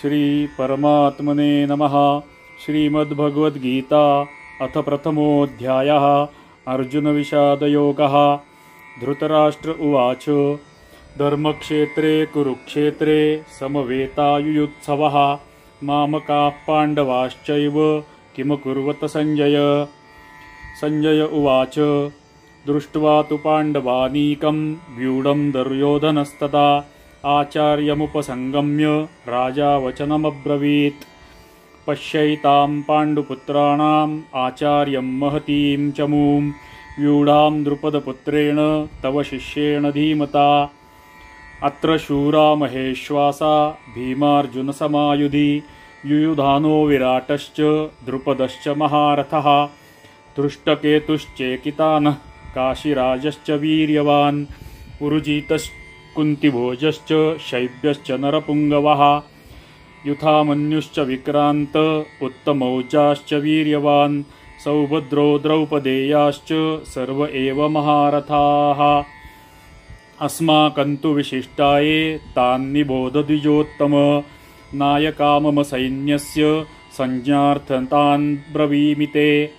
श्री परमात्मने नमः। श्रीमद्भगवद्गीता अथ प्रथमोऽध्यायः। अर्जुन विषादयोगः। धृतराष्ट्र उवाच धर्मक्षेत्रे कुरुक्षेत्रे समवेतायुयुत्सवः मामकाः पाण्डवाश्चैव किमकुर्वत संजय। संजय उवाच दृष्ट्वा तु पाण्डवानीकं व्यूढं दुर्योधनस्तदा आचार्यमुपसंगम्य राजा वचनमब्रवीत्। पश्यैतां पाण्डुपुत्राणाम् आचार्यं महतीं चमूं व्यूढां द्रुपदपुत्रेण तव शिष्येण धीमता। अत्र शूरा महेश्वासा भीमार्जुनसमायुधि युयुधानो विराटश्च द्रुपदश्च महारथः। धृष्टकेतुश्चेकितानः काशीराजश्च वीर्यवान् पुरुजितश्कुन्तिभोजश्च शैब्यश्च नरपुङ्गवः। युधामन्युश्च विक्रान्त उत्तमौजाश्च वीर्यवान् सौभद्रो द्रौपदेयाश्च सर्व एव महारथाः। अस्माकन्तु विशिष्टाये तान्निबोध द्विजोत्तम। नायका मम सैन्यस्य संज्ञार्थतान् ब्रवीमि ते।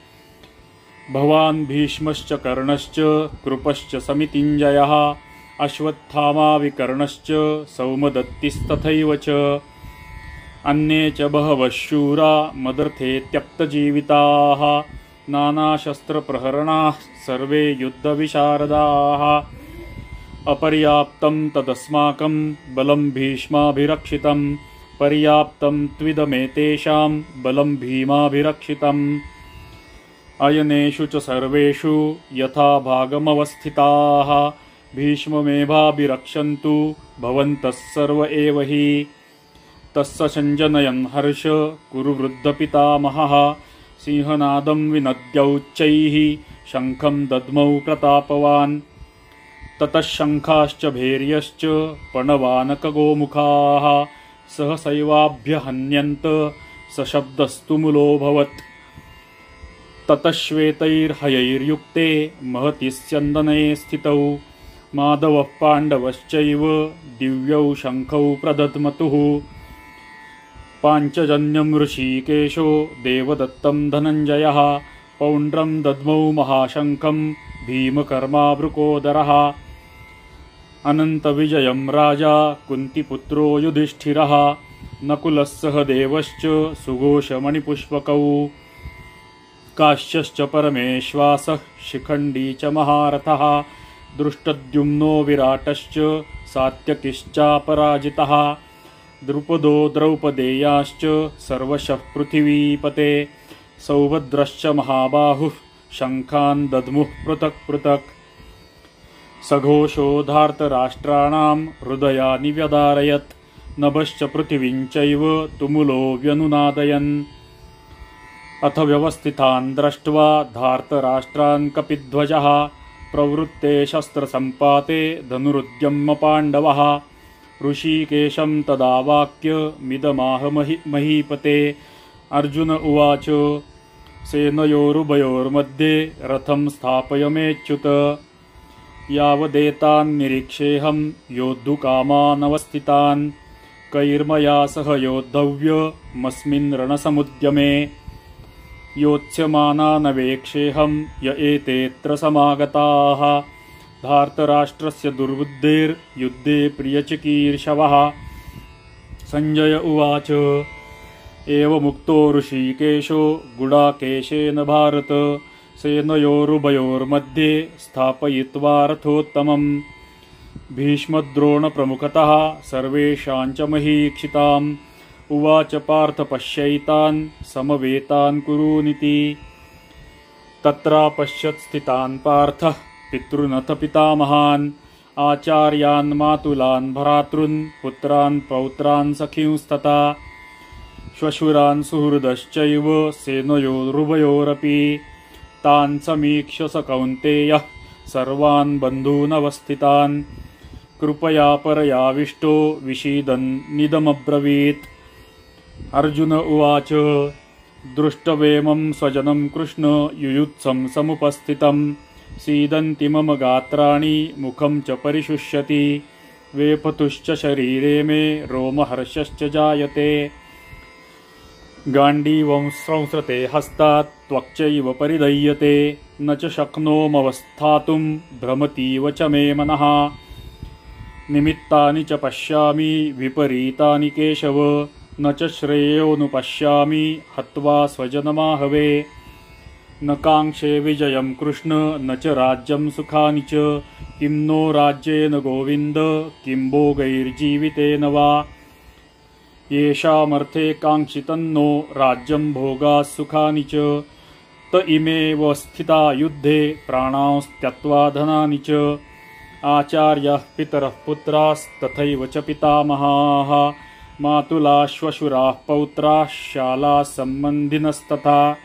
भवान् भीष्मश्च कर्णश्च कृपश्च समितिञ्जयः अश्वत्थामा विकर्णश्च सौमदत्तिस्तथैव च। अन्ये च बहवः शूरा मदर्थे त्यक्तजीविताः नानाशस्त्रप्रहरणाः सर्वे युद्धविशारदाः। अपर्याप्तं तदस्माकं बलं भीष्माभिरक्षितं पर्याप्तं त्विदमेतेषां बलं भीमाभिरक्षितम्। अयनेषु च सर्वेषु यथा भागमवस्थिताः भीष्ममेवाभिरक्षन्तु भवन्तः सर्व एव हि। तस्य सञ्जनयन् हर्ष कुरु वृद्धपितामहः सिंहनादं विनद्यौच्चैः शङ्खं दद्मौ प्रतापवान्। ततः शङ्खाश्च भैर्यश्च पणवानकगोमुखाः सहसैवाभ्यहन्यन्त सशब्दस्तु मुलोऽभवत्। ततः श्वेतैर्हयैर्युक्ते महति स्यन्दने स्थितौ माधवः पाण्डवश्चैव दिव्यौ शङ्खौ प्रदध्मतुः। पाञ्चजन्यं ऋषिकेशो देवदत्तं धनञ्जयः पौण्ड्रं दद्मौ महाशङ्खं भीमकर्मावृकोदरः। अनन्तविजयं राजा कुन्तिपुत्रो युधिष्ठिरः नकुलः सहदेवश्च सुघोषमणिपुष्पकौ काश्यश्च परमेश्वासः शिखण्डी च महारथः दृष्टद्युम्नो विराटश्च सात्यकिश्चापराजितः। द्रुपदो द्रौपदेयाश्च सर्वशः पृथिवीपते सौभद्रश्च महाबाहुः शङ्खान् दद्मुः पृथक् पृथक्। सघोषो धार्तराष्ट्राणां हृदयानि व्यदारयत् नभश्च पृथिवीं चैव तुमुलो व्यनुनादयन्। अथ व्यवस्थितान् दृष्ट्वा धार्तराष्ट्रान् कपिध्वजः प्रवृत्ते शस्त्रसम्पाते धनुरुद्यम्य पाण्डवः। ऋषिकेशं तदा वाक्यमिदमाह महीपते। अर्जुन उवाच सेनयोरुभयोर्मध्ये रथं स्थापयमेच्युत। यावदेतान् निरीक्षेऽहं योद्धुकामानवस्थितान् कैर्मया सह योद्धव्यमस्मिन् रणसमुद्यमे। योत्स्यमानानवेक्षेऽहं य एतेऽत्र समागताः धार्तराष्ट्रस्य दुर्बुद्धेर्युद्धे प्रियचिकीर्षवः। संजय उवाच एवमुक्तो ऋषिकेशो गुडाकेशेन भारत सेनयोरुभयोर्मध्ये स्थापयित्वा रथोत्तमम्। भीष्मद्रोणप्रमुखतः सर्वेषां च महीक्षिताम् उवाच पार्थ पश्यैतान् समवेतान् कुरूनिति। तत्रापश्यत् स्थितान् पार्थः पितॄनथ पितामहान् आचार्यान् मातुलान् भ्रातॄन् पुत्रान् पौत्रान् सखींस्तथा श्वशुरान् सुहृदश्चैव सेनयोरुभयोरपि। तान् समीक्ष्य स कौन्तेयः सर्वान् बन्धूनवस्थितान् कृपया परयाविष्टो विषीदन्निदमब्रवीत्। अर्जुन उवाच दृष्टवेमं स्वजनं कृष्ण युयुत्सं समुपस्थितं सीदन्ति मम गात्राणि मुखं च परिशुष्यति। वेपतुश्च शरीरे मे रोमहर्षश्च जायते। गाण्डीवं संसृते हस्तात् त्वक्चैव परिदह्यते, न च शक्नोमवस्थातुं भ्रमतीव च मे मनः। निमित्तानि च पश्यामि विपरीतानि केशव, न च श्रेयोऽनुपश्यामि हत्वा स्वजनमाहवे। न काङ्क्षे विजयं कृष्ण न च राज्यं सुखानि च, किं नो राज्येन गोविन्द किं भोगैर्जीवितेन वा। येषामर्थे काङ्क्षितन्नो राज्यं भोगाः सुखानि च, त इमेव स्थिता युद्धे प्राणांस्त्यक्त्वा धनानि च। आचार्यः पितरः पुत्रास्तथैव च पितामहाः, मातुलाः श्वशुराः पौत्राः शालाः सम्बन्धिनस्तथा।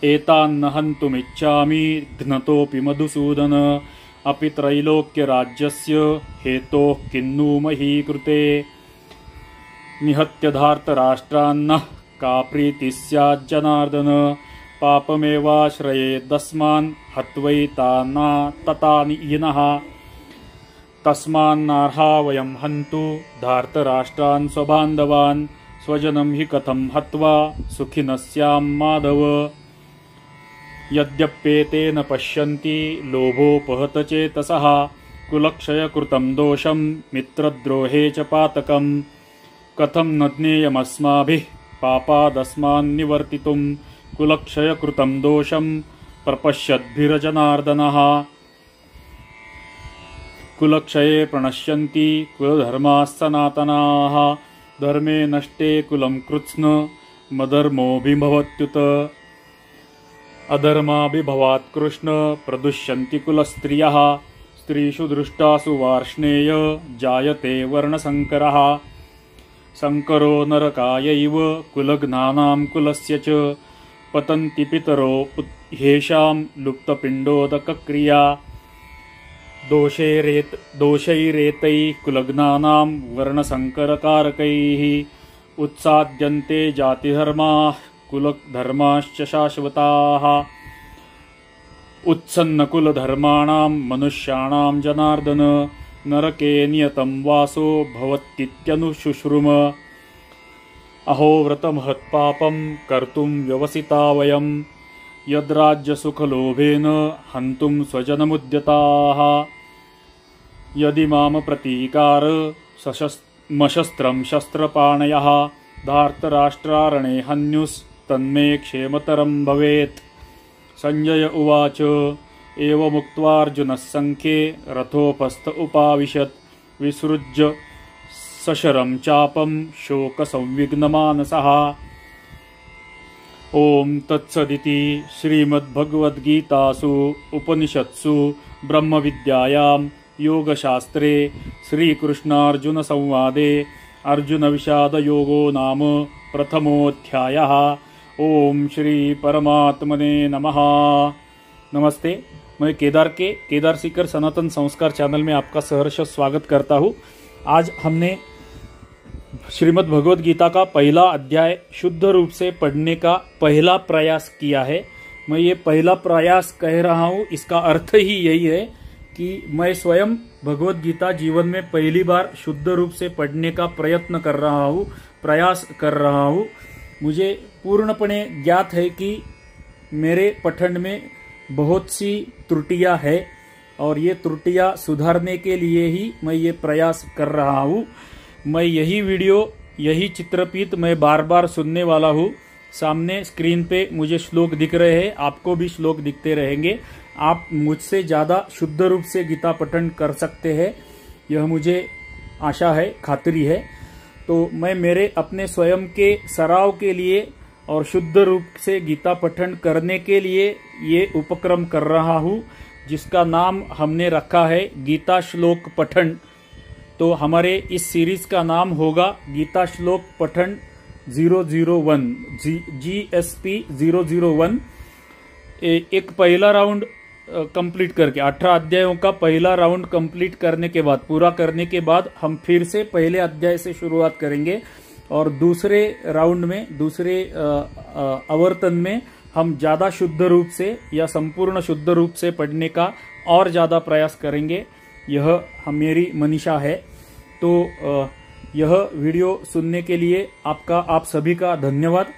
एतान्न हन्तुमिच्छामि घ्नतोऽपि मधुसूदन, अपि त्रैलोक्यराज्यस्य हेतोः किन्नु मही कृते। निहत्य धार्तराष्ट्रान्नः का प्रीतिः स्याज्जनार्दन, पापमेवाश्रयेदस्मान् हत्वैताना ततानि यिनः। तस्मान्नार्हा वयं हन्तु धार्तराष्ट्रान् स्वबान्धवान्, स्वजनं हि कथं हत्वा सुखिनः स्याम माधव। यद्यप्येतेन पश्यन्ति लोभोपहत चेतसः, कुलक्षयकृतं दोषं मित्रद्रोहे च पातकम्। कथं न ज्ञेयमस्माभिः पापादस्मान्निवर्तितुं, कुलक्षयकृतं दोषं प्रपश्यद्भिरजनार्दनः। कुलक्षये प्रणश्यन्ति कुलधर्माः सनातनाः, धर्मे नष्टे कुलं कृत्स्न मधर्मोऽभिभवत्युत। अधर्माभिभवात् कृष्ण प्रदुष्यन्ति कुलस्त्रियः, स्त्रीषु दृष्टासु वार्ष्णेय जायते वर्णसङ्करः। संकरो नरकायैव कुलघ्नानां कुलस्य च, पतन्ति पितरो ह्येषां लुप्तपिण्डोदकक्रिया। दोषैरेतैः कुलघ्नानां वर्णसंकरकारकैः, उत्साद्यन्ते जातिधर्माः कुलधर्माश्च शाश्वताः। उत्सन्नकुलधर्माणां मनुष्याणां जनार्दन, नरके नियतं वासो भवतीत्यनुशुश्रुम। अहो व्रतमहत्पापं कर्तुं व्यवसिता वयं, यद्राज्यसुखलोभेन हन्तुं स्वजनमुद्यताः। यदि माम प्रतीकार मशस्त्रं शस्त्रपाणयः, धार्तराष्ट्रारणे हन्युस्तन्मे क्षेमतरं भवेत्। संजय उवाच एवमुक्त्वार्जुनः सङ्ख्ये रथोपस्थ उपाविशत्, विसृज्य सशरं चापं शोकसंविघ्नमानसः। ॐ तत्सदिति श्रीमद्भगवद्गीतासु उपनिषत्सु ब्रह्मविद्यायां योगशास्त्रे श्रीकृष्णार्जुनसंवादे अर्जुनविषादयोगो नाम प्रथमोऽध्यायः। ओम श्री परमात्मने नमः। नमस्ते, मैं केदार सीकर सनातन संस्कार चैनल में आपका सहर्ष स्वागत करता हूँ। आज हमने श्रीमद् भगवद गीता का पहला अध्याय शुद्ध रूप से पढ़ने का पहला प्रयास किया है। मैं ये पहला प्रयास कह रहा हूँ, इसका अर्थ ही यही है कि मैं स्वयं भगवद गीता जीवन में पहली बार शुद्ध रूप से पढ़ने का प्रयत्न कर रहा हूँ, प्रयास कर रहा हूँ। मुझे पूर्णपणे ज्ञात है कि मेरे पठन में बहुत सी त्रुटियां है और ये त्रुटियां सुधारने के लिए ही मैं ये प्रयास कर रहा हूँ। मैं यही वीडियो, यही चित्रपीत मैं बार बार सुनने वाला हूँ। सामने स्क्रीन पे मुझे श्लोक दिख रहे हैं, आपको भी श्लोक दिखते रहेंगे। आप मुझसे ज़्यादा शुद्ध रूप से गीता पठन कर सकते हैं, यह मुझे आशा है, खातरी है। तो मैं मेरे अपने स्वयं के सराव के लिए और शुद्ध रूप से गीता पठन करने के लिए ये उपक्रम कर रहा हूँ, जिसका नाम हमने रखा है गीता श्लोक पठन। तो हमारे इस सीरीज का नाम होगा गीता श्लोक पठन 001, GSP 001। एक पहला राउंड कंप्लीट करके 18 अध्यायों का पहला राउंड कंप्लीट करने के बाद, पूरा करने के बाद हम फिर से पहले अध्याय से शुरुआत करेंगे और दूसरे राउंड में, दूसरे आवर्तन में हम ज्यादा शुद्ध रूप से या संपूर्ण शुद्ध रूप से पढ़ने का और ज्यादा प्रयास करेंगे। यह मेरी मनीषा है। तो यह वीडियो सुनने के लिए आप सभी का धन्यवाद।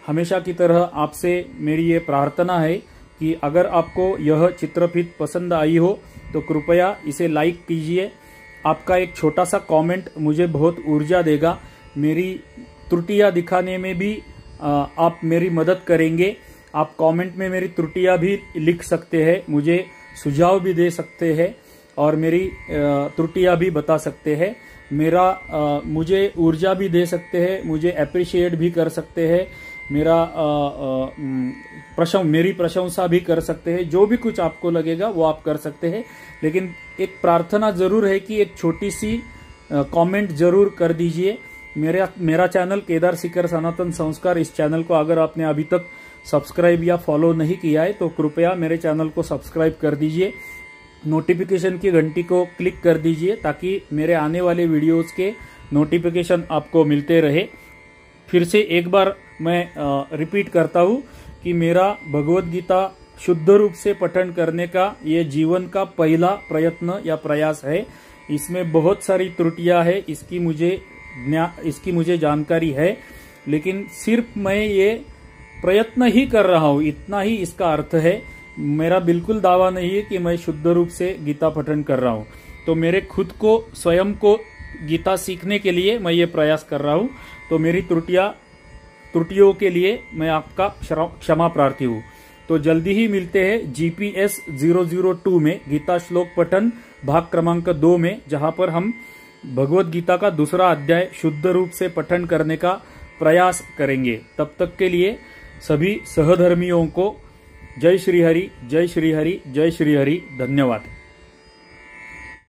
हमेशा की तरह आपसे मेरी ये प्रार्थना है कि अगर आपको यह चित्रफित पसंद आई हो तो कृपया इसे लाइक कीजिए। आपका एक छोटा सा कमेंट मुझे बहुत ऊर्जा देगा। मेरी त्रुटियां दिखाने में भी आप मेरी मदद करेंगे। आप कमेंट में मेरी त्रुटियां भी लिख सकते हैं, मुझे सुझाव भी दे सकते हैं और मेरी त्रुटियां भी बता सकते हैं। मुझे ऊर्जा भी दे सकते हैं, मुझे अप्रिशिएट भी कर सकते हैं, मेरी प्रशंसा भी कर सकते हैं। जो भी कुछ आपको लगेगा वो आप कर सकते हैं, लेकिन एक प्रार्थना जरूर है कि एक छोटी सी कमेंट जरूर कर दीजिए। मेरा चैनल केदार सीकर सनातन संस्कार, इस चैनल को अगर आपने अभी तक सब्सक्राइब या फॉलो नहीं किया है तो कृपया मेरे चैनल को सब्सक्राइब कर दीजिए। नोटिफिकेशन की घंटी को क्लिक कर दीजिए ताकि मेरे आने वाले वीडियोस के नोटिफिकेशन आपको मिलते रहे। फिर से एक बार मैं रिपीट करता हूँ कि मेरा भगवत गीता शुद्ध रूप से पठन करने का ये जीवन का पहला प्रयत्न या प्रयास है। इसमें बहुत सारी त्रुटियां है, इसकी मुझे जानकारी है, लेकिन सिर्फ मैं ये प्रयत्न ही कर रहा हूँ, इतना ही इसका अर्थ है। मेरा बिल्कुल दावा नहीं है कि मैं शुद्ध रूप से गीता पठन कर रहा हूँ। तो मेरे खुद को स्वयं को गीता सीखने के लिए मैं ये प्रयास कर रहा हूँ। तो मेरी त्रुटियों के लिए मैं आपका क्षमा प्रार्थी हूँ। तो जल्दी ही मिलते हैं GPS 002 में गीता श्लोक पठन भाग क्रमांक 2 में, जहां पर हम भगवत गीता का दूसरा अध्याय शुद्ध रूप से पठन करने का प्रयास करेंगे। तब तक के लिए सभी सहधर्मियों को जय श्री हरि, जय श्री हरि, जय श्री हरि। धन्यवाद।